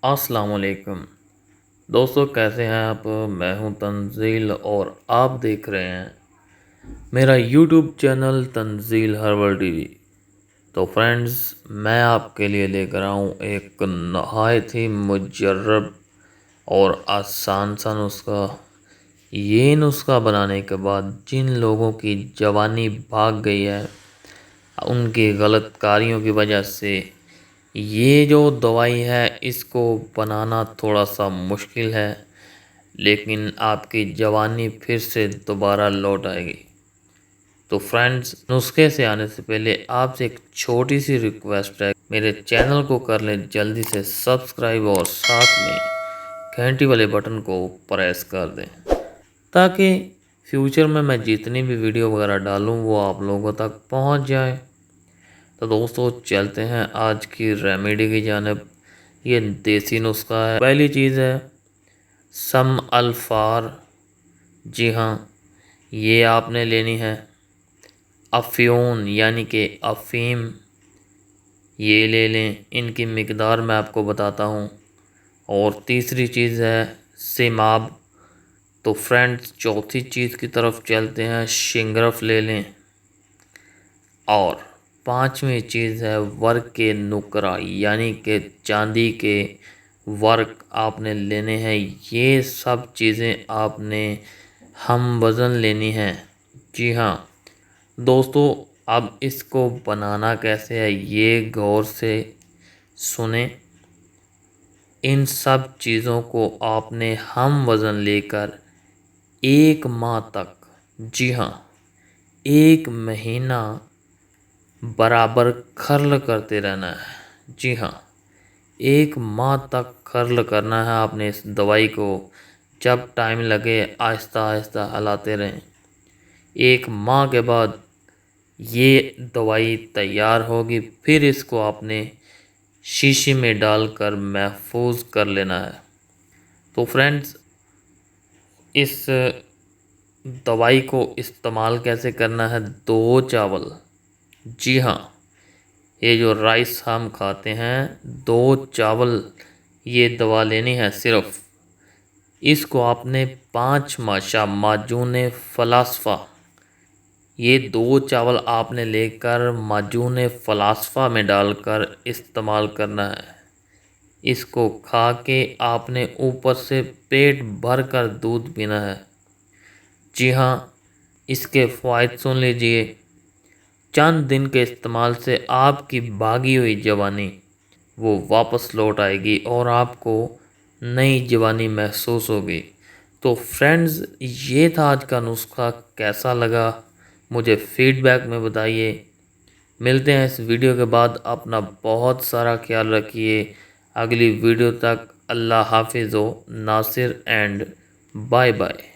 السلام علیکم دوستو، کیسے ہیں آپ؟ میں ہوں تنزیل اور آپ دیکھ رہے ہیں میرا یوٹیوب چینل تنزیل ہربل ٹی وی۔ تو فرینڈز، میں آپ کے لیے لے کر آؤں ایک نہایت ہی مجرب اور آسان سا نسخہ۔ یہ نسخہ بنانے کے بعد جن لوگوں کی جوانی بھاگ گئی ہے ان کی غلط کاریوں کی وجہ سے، یہ جو دوائی ہے اس کو بنانا تھوڑا سا مشکل ہے، لیکن آپ کی جوانی پھر سے دوبارہ لوٹ آئے گی۔ تو فرینڈز، نسخے سے آنے سے پہلے آپ سے ایک چھوٹی سی ریکویسٹ ہے، میرے چینل کو کر لیں جلدی سے سبسکرائب اور ساتھ میں گھنٹی والے بٹن کو پریس کر دیں تاکہ فیوچر میں جتنی بھی ویڈیو وغیرہ ڈالوں وہ آپ لوگوں تک پہنچ جائیں۔ تو دوستو، چلتے ہیں آج کی ریمیڈی کی جانب۔ یہ دیسی نسخہ ہے۔ پہلی چیز ہے سم الفار۔ جی ہاں، یہ آپ نے لینی ہے۔ افیون یعنی کہ افیم، یہ لے لیں۔ ان کی مقدار میں آپ کو بتاتا ہوں۔ اور تیسری چیز ہے سیماب۔ تو فرینڈز، چوتھی چیز کی طرف چلتے ہیں، شنگرف لے لیں۔ اور پانچویں چیز ہے ورق کے نقرہ یعنی کہ چاندی کے ورق آپ نے لینے ہیں۔ یہ سب چیزیں آپ نے ہم وزن لینی ہیں۔ جی ہاں دوستو، اب اس کو بنانا کیسے ہے یہ غور سے سنیں۔ ان سب چیزوں کو آپ نے ہم وزن لے کر 1 ماہ تک، جی ہاں 1 مہینہ برابر کھرل کرتے رہنا ہے۔ جی ہاں 1 ماہ تک کھرل کرنا ہے آپ نے اس دوائی کو۔ جب ٹائم لگے آہستہ آہستہ ہلاتے رہیں۔ 1 ماہ کے بعد یہ دوائی تیار ہوگی، پھر اس کو آپ نے شیشے میں ڈال کر محفوظ کر لینا ہے۔ تو فرینڈز، اس دوائی کو استعمال کیسے کرنا ہے؟ 2 چاول، جی ہاں یہ جو رائس ہم کھاتے ہیں، 2 چاول یہ دوا لینی ہے صرف۔ اس کو آپ نے 5 ماشا معجون فلاسفہ، یہ 2 چاول آپ نے لے کر معجون فلاسفہ میں ڈال کر استعمال کرنا ہے۔ اس کو کھا کے آپ نے اوپر سے پیٹ بھر کر دودھ پینا ہے۔ جی ہاں، اس کے فوائد سن لیجئے۔ چند دن کے استعمال سے آپ کی بھاگی ہوئی جوانی وہ واپس لوٹ آئے گی اور آپ کو نئی جوانی محسوس ہوگی۔ تو فرینڈز، یہ تھا آج کا نسخہ۔ کیسا لگا مجھے فیڈ بیک میں بتائیے۔ ملتے ہیں اس ویڈیو کے بعد۔ اپنا بہت سارا خیال رکھیے۔ اگلی ویڈیو تک اللہ حافظ و ناصر اینڈ بائے بائے۔